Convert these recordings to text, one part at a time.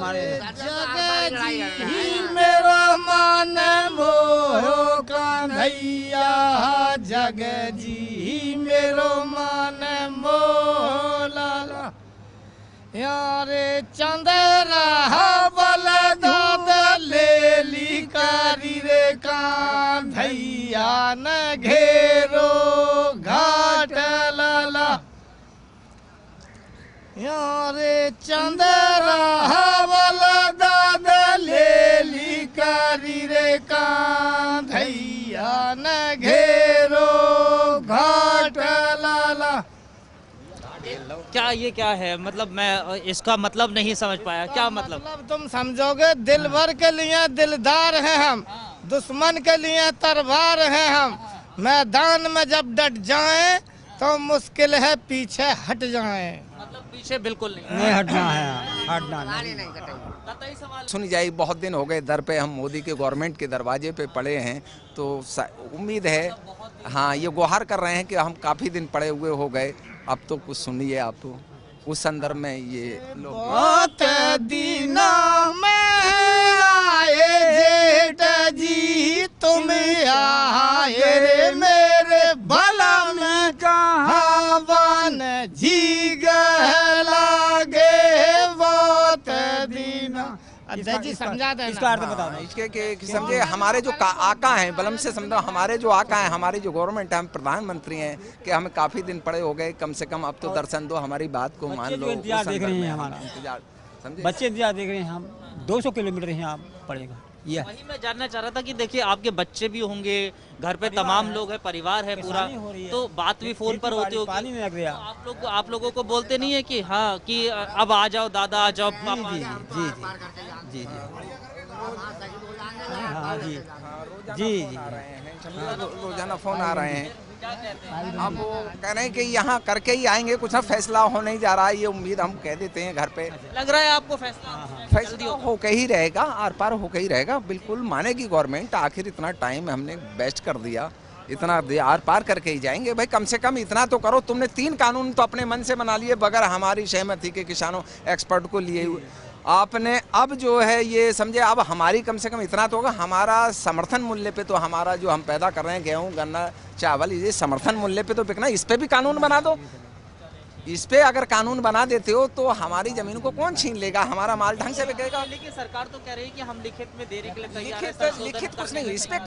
हमारे। मेरा मान मोह कान्हैया जग जी मेरो मन मोह लाला यारे चंद्रा बल दाद ले ली कारी रे कान्हैया न घेरो घाट लाला यारे चंद्रा बल दाद ले ली कारी रे कान्हैया न घेरो घाट लाला। क्या ये क्या है, मतलब मैं इसका मतलब नहीं समझ पाया, क्या मतलब? तुम समझोगे दिल भर के लिए दिलदार हैं हम, दुश्मन के लिए तलवार हैं हम, मैदान में जब डट जाएं तो मुश्किल है पीछे हट जाएं। मतलब पीछे बिल्कुल नहीं हटना है, हटना नहीं। कतई सवाल सुनी जाए। बहुत दिन हो गए दर पे हम मोदी के गवर्नमेंट के दरवाजे पे पड़े हैं, तो उम्मीद है, हाँ ये गुहार कर रहे हैं कि हम काफ़ी दिन पड़े हुए हो गए, अब तो कुछ सुनिए आप। तो उस संदर्भ में ये लोग बहुत दिनों में आए जेठ जी तुम आए मेरे भला में कहाँ वन जी लागे बहुत दिनों। अध्यक्ष जी समझा देना इसका अर्थ बता दो। इसके कि समझे हमारे जो आका हैं, बलम से समझो हमारे जो आका हैं, हमारी जो गवर्नमेंट है, हम प्रधानमंत्री हैं कि हमें काफ़ी दिन पड़े हो गए, कम से कम अब तो दर्शन दो, हमारी बात को मान लो। इंतजार देख रहे हैं हमारा, समझे बच्चे इंतजार देख रहे हैं। हम 200 किलोमीटर यहाँ पड़ेगा ये। वही मैं जानना चाह रहा था कि देखिए आपके बच्चे भी होंगे, घर पे तमाम लोग हैं, परिवार है पूरा, तो बात भी फोन पर होती होगी। पानी में लग गया। आप लोगों को बोलते नहीं है कि हाँ कि अब आ जाओ दादा, आ जाओ पापा? जी जी जी जी हाँ जी जी जी रोजाना फोन आ रहे हैं। अब वो कह रहे हैं कि यहाँ करके ही आएंगे, कुछ ना फैसला हो नहीं जा रहा है, ये उम्मीद हम कह देते हैं घर पे। लग रहा है आपको फैसला होके ही रहेगा, आर पार होके ही रहेगा, बिल्कुल मानेगी गवर्नमेंट। आखिर इतना टाइम हमने वेस्ट कर दिया, इतना आर पार करके ही जाएंगे। भाई कम से कम इतना तो करो, तुमने 3 कानून तो अपने मन से बना लिए बगैर हमारी सहमति के, किसानों एक्सपर्ट को लिए हुए आपने। अब जो है ये समझे, अब हमारी कम से कम इतना तो होगा, हमारा समर्थन मूल्य पे तो हमारा जो हम पैदा कर रहे हैं गेहूँ गन्ना चावल, ये समर्थन मूल्य पे तो बिकना, इस पे भी कानून बना दो। इस पे अगर कानून बना देते हो तो हमारी जमीन को कौन छीन लेगा, हमारा माल ढंग से बिकेगा। लेकिन सरकार तो कह रही है कि हम लिखित में देने के लिए तैयार हैं। लिखित कुछ नहीं, इस पे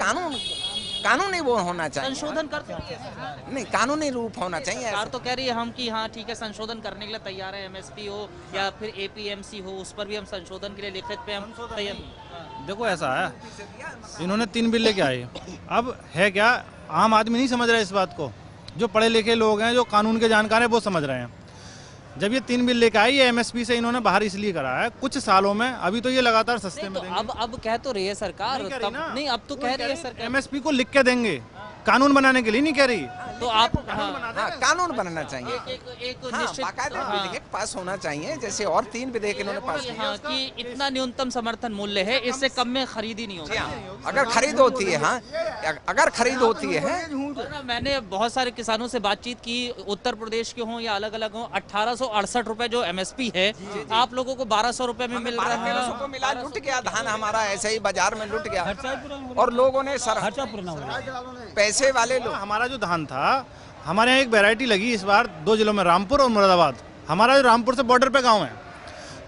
कानूनी वो होना चाहिए, संशोधन कर सकते हैं। नहीं कानूनी रूप होना चाहिए। सरकार तो कह रही है हम कि हाँ ठीक है संशोधन करने के लिए तैयार है, एमएसपी हो या फिर एपीएमसी हो, उस पर भी हम संशोधन के लिए लिखित पे हम तैयार। देखो ऐसा है, इन्होंने 3 बिल लेके आए, अब है क्या, आम आदमी नहीं समझ रहा है इस बात को, जो पढ़े लिखे लोग हैं, जो कानून के जानकार हैं वो समझ रहे हैं। जब ये 3 बिल लेके आई, ये एमएसपी से इन्होंने बाहर इसलिए करा है कुछ सालों में, अभी तो ये लगातार सस्ते में देंगे। अब कह तो रही है सरकार, नहीं अब तो कह रही है सरकार एमएसपी को लिख के देंगे, कानून बनाने के लिए नहीं कह रही। तो आप कानून बनना चाहिए, एक हाँ, निश्चित बाकायदा विधेयक पास होना चाहिए, जैसे और 3 विधेयक इन्होंने पास किए। हाँ कि इतना न्यूनतम समर्थन मूल्य है, इससे कम में खरीदी नहीं होगी। अगर खरीद होती है, हाँ अगर खरीद होती है। मैंने बहुत सारे किसानों से बातचीत की, उत्तर प्रदेश के हों या अलग अलग हों, 1868 रुपए जो एमएसपी है, आप लोगों को 1200 रुपए में मिल रहा है। 1300 को मिला, लुट गया धान हमारा, ऐसे ही बाजार में लुट गया, और लोगों ने पैसे वाले लोग। हमारा जो धान था, हमारे यहाँ एक वैरायटी लगी इस बार 2 जिलों में, रामपुर और मुरादाबाद। हमारा जो रामपुर से बॉर्डर पे गांव है,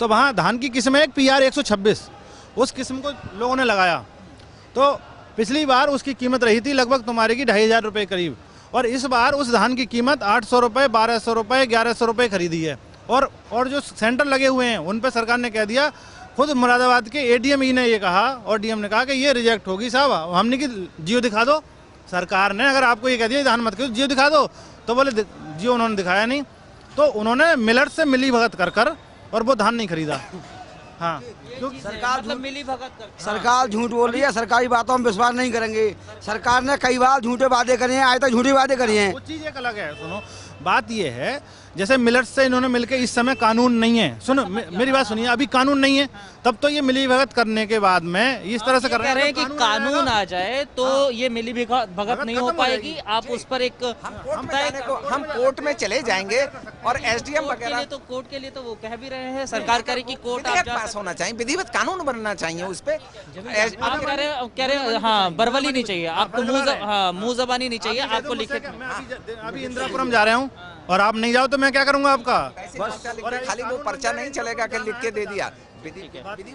तो वहाँ धान की किस्म है एक PR 126, उस किस्म को लोगों ने लगाया। तो पिछली बार उसकी कीमत रही थी लगभग तुम्हारे की 2500 रुपये करीब, और इस बार उस धान की कीमत 800 रुपये, 1200 रुपये, 1100 रुपये खरीदी है। और जो सेंटर लगे हुए हैं उन पर सरकार ने कह दिया, खुद मुरादाबाद के ADM ने ये कहा, और DM ने कहा कि ये रिजेक्ट होगी साहब। हमने कि जियो दिखा दो, सरकार ने अगर आपको ये कह दिया धान मत करो, जियो दिखा दो, तो बोले जियो उन्होंने दिखाया नहीं, तो उन्होंने मिलर से मिली भगत कर और वो धान नहीं खरीदा। हाँ, क्योंकि सरकार मिली भगत कर, सरकार झूठ बोल रही है, सरकारी बातों में विश्वास नहीं करेंगे। सरकार ने कई बार झूठे वादे करे हैं, आज तक झूठे वादे करे हैं। वो चीज़ एक अलग है, सुनो, बात ये है जैसे मिलर्स से इन्होंने मिलके इस समय कानून नहीं है, सुनो मेरी बात सुनिए, अभी कानून नहीं है तब तो ये मिलीभगत करने के बाद में इस तरह से कर कह रहे हैं कि कानून आ जाए तो ये मिली भगत भगत नहीं हो खत्म हो पाएगी, आप उस पर एक हम कोर्ट में चले जाएंगे और एसडीएम कोर्ट के वगैरह लिए तो कोर्ट के लिए तो वो कह भी रहे हैं, सरकार कह रही कि कोर्ट आप विधेयक जा पास होना चाहिए, विधिवत कानून बनना चाहिए उस पे। आप कह रहे हैं हाँ बरवली नहीं चाहिए आपको, मुंह जबानी नहीं चाहिए आपको, लिखित में। मैं अभी इंदिरापुरम जा रहा हूँ और आप नहीं जाओ तो मैं क्या करूंगा आपका? खाली वो पर्चा नहीं चलेगा कि लिख के दे दिया।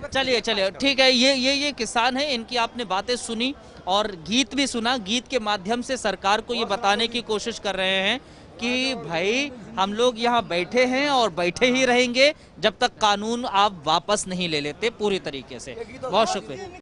चलिए चलिए ठीक है, ये किसान हैं, इनकी आपने बातें सुनी और गीत भी सुना। गीत के माध्यम से सरकार को ये बताने की कोशिश कर रहे हैं कि भाई हम लोग यहाँ बैठे हैं और बैठे ही रहेंगे जब तक कानून आप वापस नहीं ले लेते पूरी तरीके से। बहुत शुक्रिया।